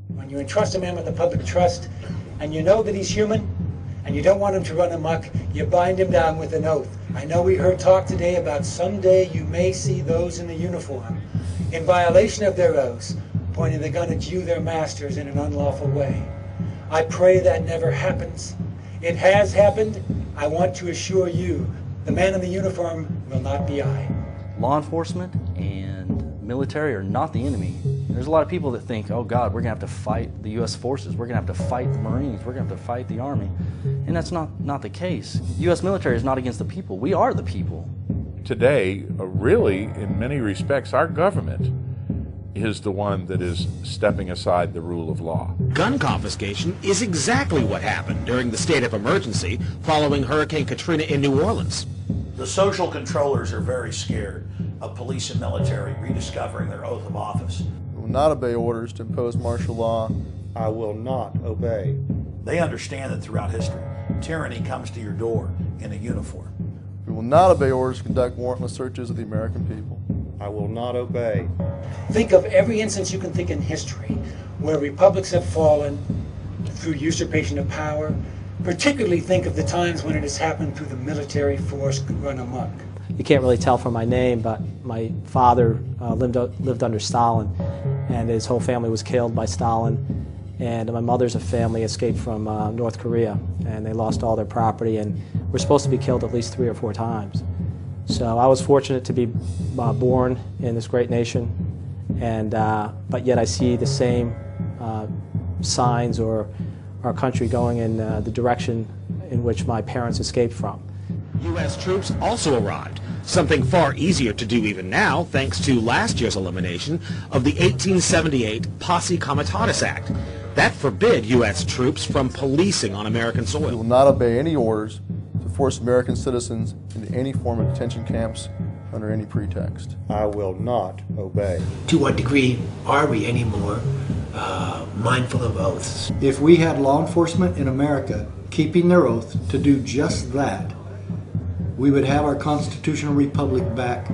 When you entrust a man with the public trust, and you know that he's human, and you don't want him to run amok, you bind him down with an oath. I know we heard talk today about someday you may see those in the uniform, in violation of their oaths, pointing the gun at you, their masters, in an unlawful way. I pray that never happens. It has happened. I want to assure you, the man in the uniform will not be I. Law enforcement and military are not the enemy. There's a lot of people that think, oh God, we're going to have to fight the U.S. forces, we're going to have to fight the Marines, we're going to have to fight the Army. And that's not the case. U.S. military is not against the people. We are the people. Today, really, in many respects, our government is the one that is stepping aside the rule of law. Gun confiscation is exactly what happened during the state of emergency following Hurricane Katrina in New Orleans. The social controllers are very scared of police and military rediscovering their oath of office. I will not obey orders to impose martial law. I will not obey. They understand that throughout history, tyranny comes to your door in a uniform. We will not obey orders to conduct warrantless searches of the American people. I will not obey. Think of every instance you can think in history where republics have fallen through usurpation of power. Particularly think of the times when it has happened through the military force run amok. You can't really tell from my name, but my father lived under Stalin, and his whole family was killed by Stalin. And my mother's family escaped from North Korea, and they lost all their property, and were supposed to be killed at least 3 or 4 times. So I was fortunate to be born in this great nation, and but yet I see the same signs or our country going in the direction in which my parents escaped from. U.S. troops also arrived, something far easier to do even now thanks to last year's elimination of the 1878 Posse Comitatus Act. That forbid U.S. troops from policing on American We soil. will not obey any orders to force American citizens into any form of detention camps under any pretext. I will not obey. To what degree are we anymore mindful of oaths? If we had law enforcement in America keeping their oath to do just that, we would have our constitutional republic back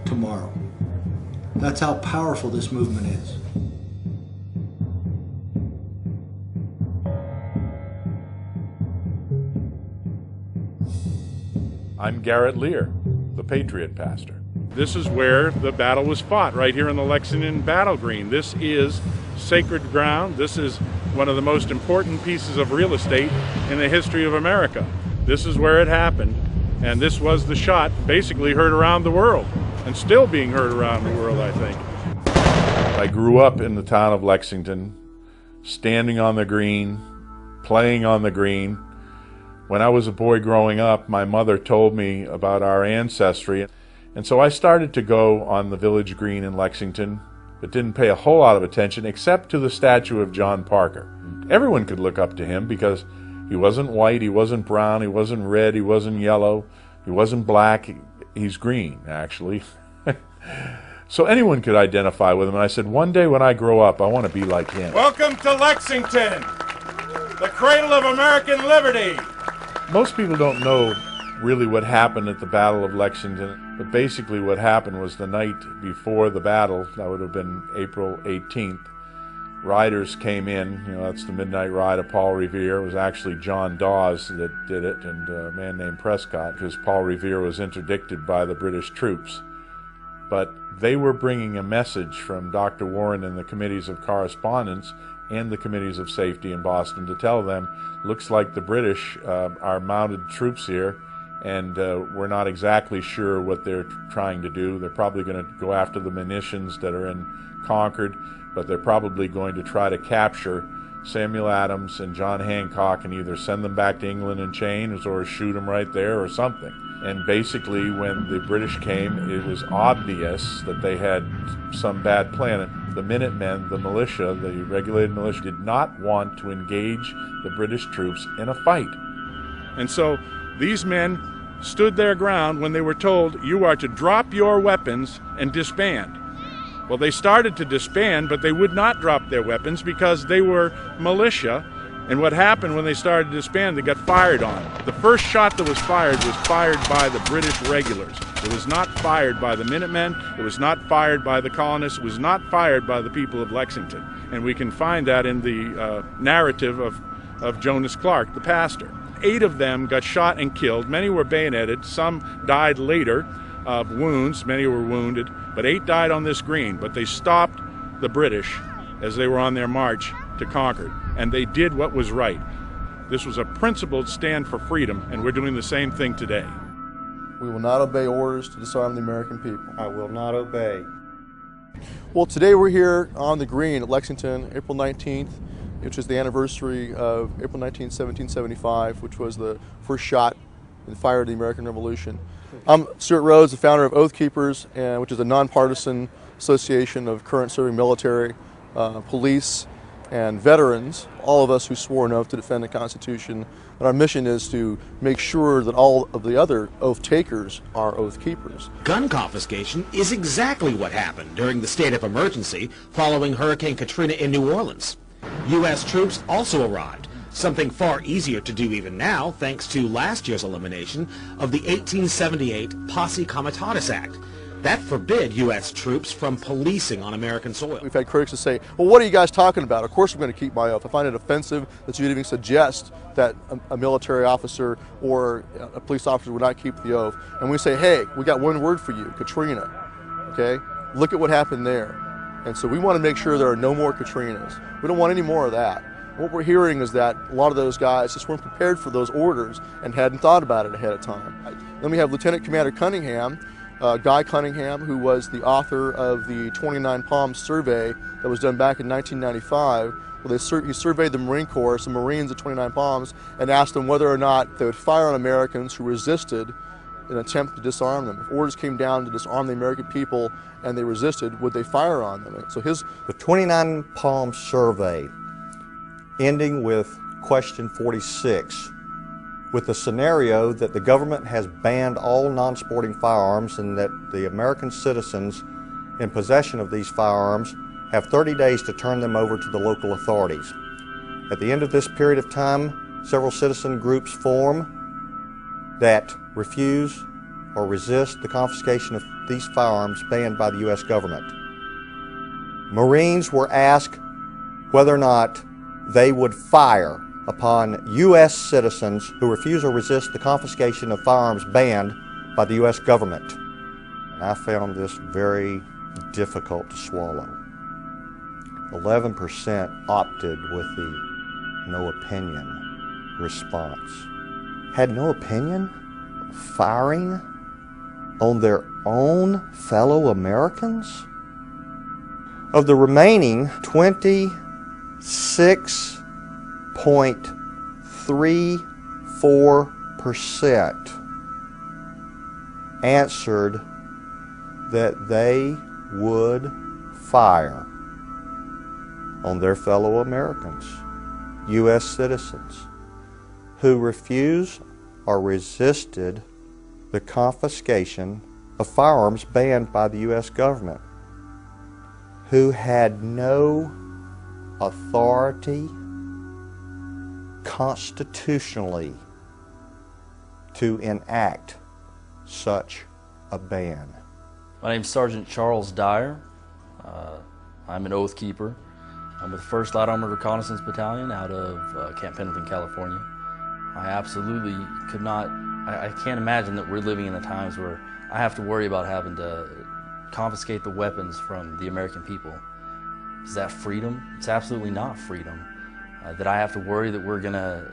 tomorrow. That's how powerful this movement is. I'm Garrett Lear, the Patriot Pastor. This is where the battle was fought, right here in the Lexington Battle Green. This is sacred ground. This is one of the most important pieces of real estate in the history of America. This is where it happened, and this was the shot basically heard around the world, and still being heard around the world, I think. I grew up in the town of Lexington, standing on the green, playing on the green. When I was a boy growing up, my mother told me about our ancestry, and so I started to go on the village green in Lexington, but didn't pay a whole lot of attention except to the statue of John Parker. Everyone could look up to him because he wasn't white, he wasn't brown, he wasn't red, he wasn't yellow, he wasn't black, he's green, actually. So anyone could identify with him, and I said, one day when I grow up, I want to be like him. Welcome to Lexington, the cradle of American liberty. Most people don't know really what happened at the Battle of Lexington, but basically what happened was the night before the battle, that would have been April 18th, riders came in, that's the midnight ride of Paul Revere. It was actually John Dawes that did it, and a man named Prescott, because Paul Revere was interdicted by the British troops. But they were bringing a message from Dr. Warren and the committees of correspondence and the committees of safety in Boston to tell them, looks like the British are mounted troops here, and we're not exactly sure what they're trying to do. They're probably going to go after the munitions that are in Concord, but they're probably going to try to capture Samuel Adams and John Hancock and either send them back to England in chains or shoot them right there or something. And basically, when the British came, it was obvious that they had some bad plan. The Minutemen, the militia, the regulated militia, did not want to engage the British troops in a fight. And so these men stood their ground when they were told, you are to drop your weapons and disband. Well, they started to disband, but they would not drop their weapons because they were militia. And what happened when they started to disband, they got fired on. The first shot that was fired by the British regulars. It was not fired by the Minutemen. It was not fired by the colonists. It was not fired by the people of Lexington. And we can find that in the narrative of Jonas Clark, the pastor. 8 of them got shot and killed. Many were bayoneted. Some died later of wounds. Many were wounded. But 8 died on this green. But they stopped the British as they were on their march to Concord. And they did what was right. This was a principled stand for freedom, and we're doing the same thing today. We will not obey orders to disarm the American people. I will not obey. Well, today we're here on the green at Lexington, April 19th, which is the anniversary of April 19, 1775, which was the first shot and fire of the American Revolution. I'm Stuart Rhodes, the founder of Oath Keepers, which is a nonpartisan association of current serving military, police, and veterans, all of us who swore an oath to defend the Constitution. And our mission is to make sure that all of the other oath takers are oath keepers. Gun confiscation is exactly what happened during the state of emergency following Hurricane Katrina in New Orleans. U.S. troops also arrived, something far easier to do even now thanks to last year's elimination of the 1878 Posse Comitatus Act. That forbid U.S. troops from policing on American soil. We've had critics that say, well, what are you guys talking about? Of course I'm going to keep my oath. I find it offensive that you even suggest that a military officer or a police officer would not keep the oath. And we say, hey, we got one word for you, Katrina. Okay? Look at what happened there. And so we want to make sure there are no more Katrinas. We don't want any more of that. What we're hearing is that a lot of those guys just weren't prepared for those orders and hadn't thought about it ahead of time. Then we have Lieutenant Commander Cunningham, Guy Cunningham, who was the author of the 29 Palms survey that was done back in 1995. Well, he surveyed the Marine Corps, some Marines at 29 Palms, and asked them whether or not they would fire on Americans who resisted in an attempt to disarm them. If orders came down to disarm the American people and they resisted, would they fire on them? So the 29 Palms survey, ending with question 46, with the scenario that the government has banned all non-sporting firearms and that the American citizens in possession of these firearms have 30 days to turn them over to the local authorities. At the end of this period of time, several citizen groups form that refuse or resist the confiscation of these firearms banned by the U.S. government. Marines were asked whether or not they would fire upon U.S. citizens who refuse or resist the confiscation of firearms banned by the U.S. government. I found this very difficult to swallow. 11% opted with the no opinion response. Had no opinion? Firing on their own fellow Americans? Of the remaining 26.34% answered that they would fire on their fellow Americans, U.S. citizens, who refused or resisted the confiscation of firearms banned by the U.S. government, who had no authority constitutionally to enact such a ban. My name is Sergeant Charles Dyer. I'm an Oath Keeper. I'm with 1st Light Armored Reconnaissance Battalion out of Camp Pendleton, California. I absolutely could not, I can't imagine that we're living in the times where I have to worry about having to confiscate the weapons from the American people. Is that freedom? It's absolutely not freedom. That I have to worry that we're going to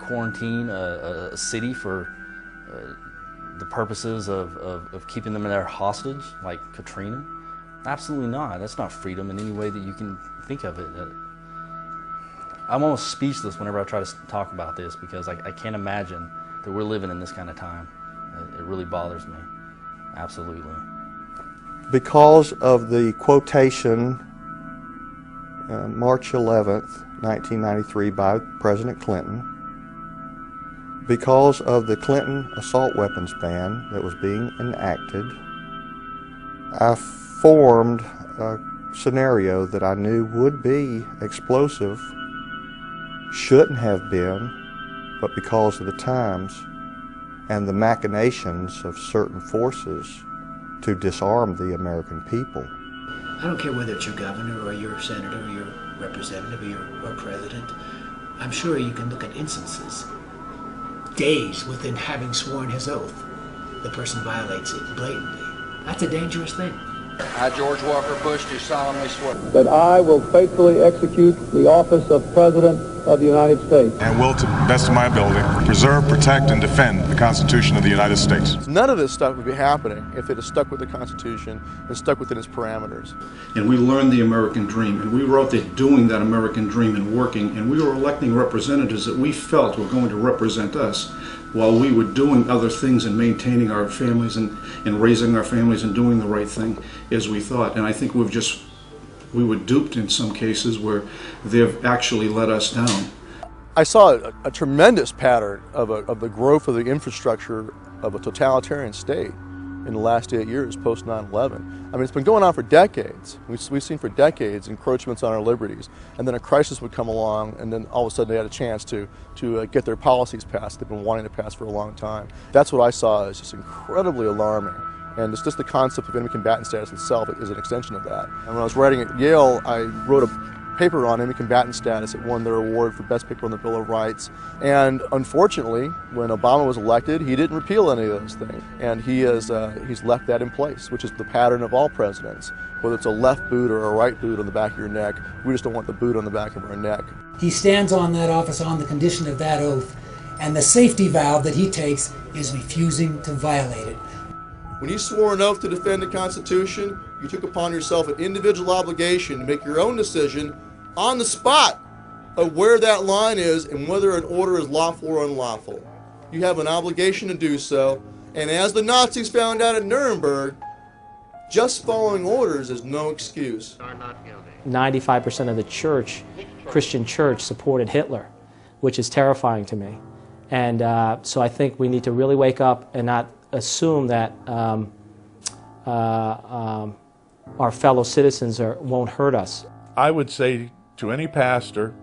quarantine a city for the purposes of keeping them in their hostage, like Katrina? Absolutely not. That's not freedom in any way that you can think of it. I'm almost speechless whenever I try to talk about this because I can't imagine that we're living in this kind of time. It really bothers me. Absolutely. Because of the quotation March 11th, 1993 by President Clinton, because of the Clinton assault weapons ban that was being enacted, I formed a scenario that I knew would be explosive, shouldn't have been, but because of the times and the machinations of certain forces to disarm the American people. I don't care whether it's your governor or your senator or your representative or president. I'm sure you can look at instances, days within having sworn his oath, the person violates it blatantly. That's a dangerous thing. I, George Walker Bush, do solemnly swear that I will faithfully execute the office of President of the United States. And will, to the best of my ability, preserve, protect, and defend the Constitution of the United States. None of this stuff would be happening if it had stuck with the Constitution and stuck within its parameters. And we learned the American dream, and we were out there doing that American dream and working, and we were electing representatives that we felt were going to represent us while we were doing other things and maintaining our families and raising our families and doing the right thing as we thought. And I think we were duped in some cases where they've actually let us down. I saw a tremendous pattern of the growth of the infrastructure of a totalitarian state in the last 8 years post 9/11. I mean, it's been going on for decades. We've seen for decades encroachments on our liberties, and then a crisis would come along, and then all of a sudden they had a chance to get their policies passed they've been wanting to pass for a long time. That's what I saw as just incredibly alarming. And it's just the concept of enemy combatant status itself is an extension of that. And when I was writing at Yale, I wrote a paper on enemy combatant status. It won their award for best paper on the Bill of Rights. And unfortunately, when Obama was elected, he didn't repeal any of those things. And he's left that in place, which is the pattern of all presidents. Whether it's a left boot or a right boot on the back of your neck, we just don't want the boot on the back of our neck. He stands on that office on the condition of that oath, and the safety valve that he takes is refusing to violate it. When you swore an oath to defend the Constitution, you took upon yourself an individual obligation to make your own decision on the spot of where that line is and whether an order is lawful or unlawful. You have an obligation to do so, and as the Nazis found out at Nuremberg, just following orders is no excuse. 95% of the church, Christian church, supported Hitler, which is terrifying to me. And so I think we need to really wake up and not assume that our fellow citizens won't hurt us. I would say to any pastor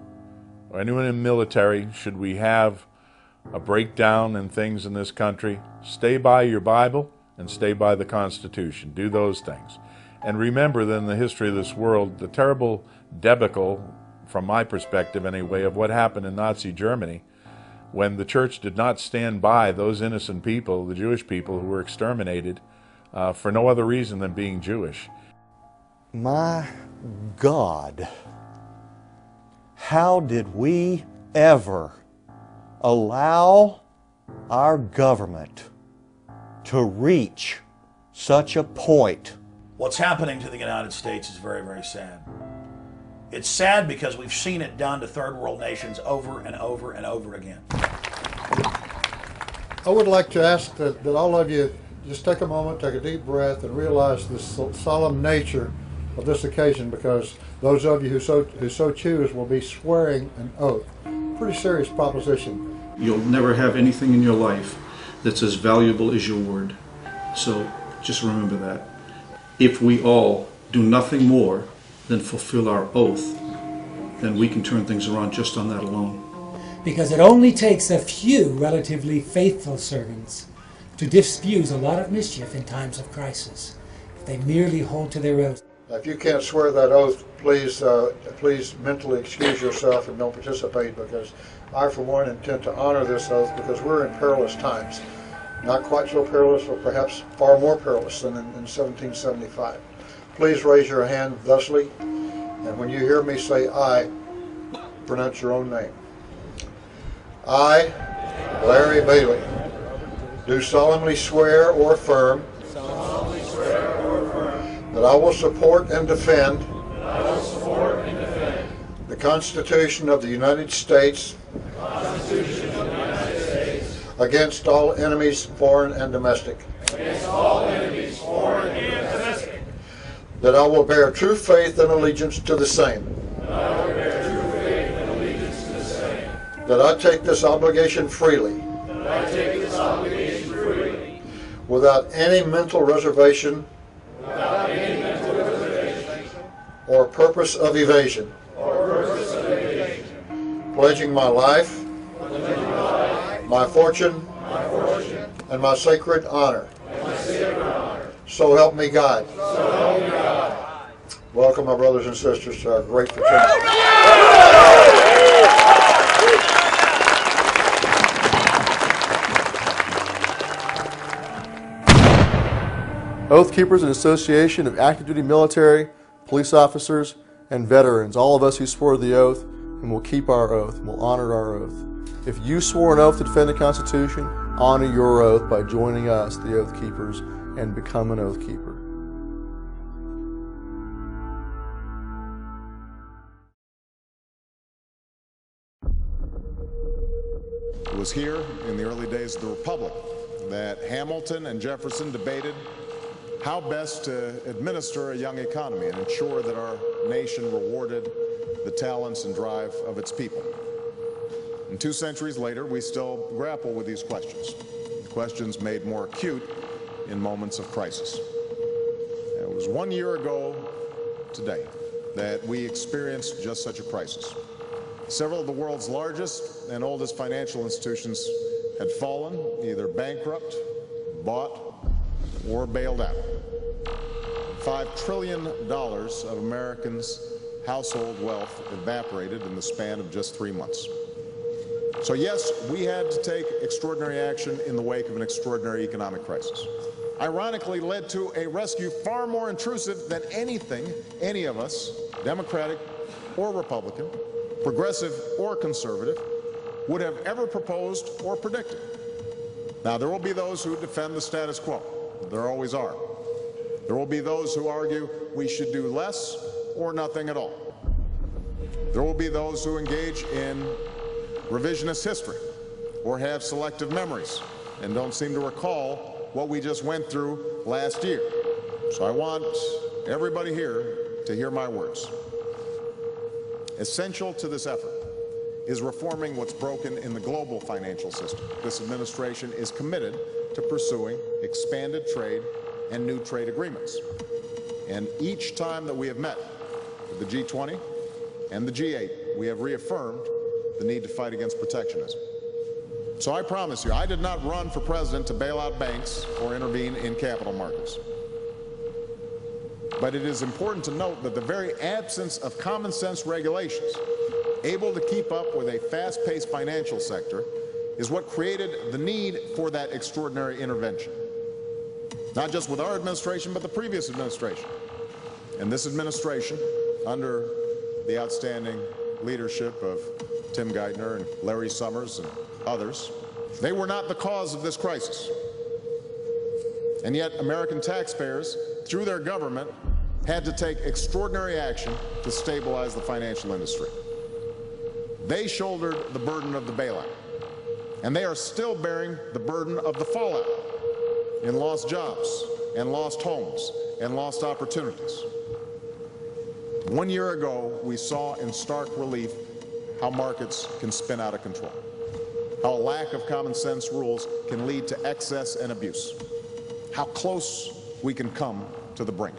or anyone in the military, should we have a breakdown in things in this country, stay by your Bible and stay by the Constitution. Do those things. And remember that in the history of this world, the terrible debacle, from my perspective anyway, of what happened in Nazi Germany, when the church did not stand by those innocent people, the Jewish people who were exterminated for no other reason than being Jewish. My God, how did we ever allow our government to reach such a point? What's happening to the United States is very, very sad. It's sad because we've seen it done to third world nations over and over and over again. I would like to ask that all of you just take a moment, take a deep breath, and realize the solemn nature of this occasion, because those of you who so choose will be swearing an oath. Pretty serious proposition. You'll never have anything in your life that's as valuable as your word. So just remember that. If we all do nothing more than fulfill our oath, then we can turn things around just on that alone. Because it only takes a few relatively faithful servants to diffuse a lot of mischief in times of crisis, if they merely hold to their oath. If you can't swear that oath, please mentally excuse yourself and don't participate, because I, for one, intend to honor this oath, because we're in perilous times. Not quite so perilous, or perhaps far more perilous than in 1775. Please raise your hand thusly, and when you hear me say "I," pronounce your own name. I, Larry Bailey, do solemnly swear or affirm that I will support and defend the Constitution of the United States against all enemies, foreign and domestic. That I will bear true faith and allegiance to the same. That I take this obligation freely. Without any mental reservation or purpose of evasion. Pledging my life, my fortune, and my sacred honor. So help me God. Welcome, my brothers and sisters, to our great fraternity. Oath Keepers, an association of active duty military, police officers, and veterans, all of us who swore the oath, and will keep our oath, and will honor our oath. If you swore an oath to defend the Constitution, honor your oath by joining us, the Oath Keepers, and become an Oath Keeper. It was here in the early days of the Republic that Hamilton and Jefferson debated how best to administer a young economy and ensure that our nation rewarded the talents and drive of its people. And 2 centuries later, we still grapple with these questions, questions made more acute in moments of crisis. It was 1 year ago today that we experienced just such a crisis. Several of the world's largest and oldest financial institutions had fallen, either bankrupt, bought, or bailed out. $5 trillion of Americans' household wealth evaporated in the span of just 3 months. So yes, we had to take extraordinary action in the wake of an extraordinary economic crisis. Ironically, led to a rescue far more intrusive than anything any of us, Democratic or Republican, progressive or conservative, would have ever proposed or predicted. Now, there will be those who defend the status quo. There always are. There will be those who argue we should do less or nothing at all. There will be those who engage in revisionist history or have selective memories and don't seem to recall what we just went through last year. So I want everybody here to hear my words. Essential to this effort is reforming what's broken in the global financial system. This administration is committed to pursuing expanded trade and new trade agreements. And each time that we have met with the G20 and the G8, we have reaffirmed the need to fight against protectionism. So I promise you, I did not run for president to bail out banks or intervene in capital markets. But it is important to note that the very absence of common sense regulations able to keep up with a fast-paced financial sector is what created the need for that extraordinary intervention. Not just with our administration, but the previous administration. And this administration, under the outstanding leadership of Tim Geithner and Larry Summers and others, they were not the cause of this crisis. And yet American taxpayers, through their government, had to take extraordinary action to stabilize the financial industry. They shouldered the burden of the bailout, and they are still bearing the burden of the fallout in lost jobs and lost homes and lost opportunities. 1 year ago, we saw in stark relief how markets can spin out of control, how a lack of common sense rules can lead to excess and abuse, how close we can come to the brink.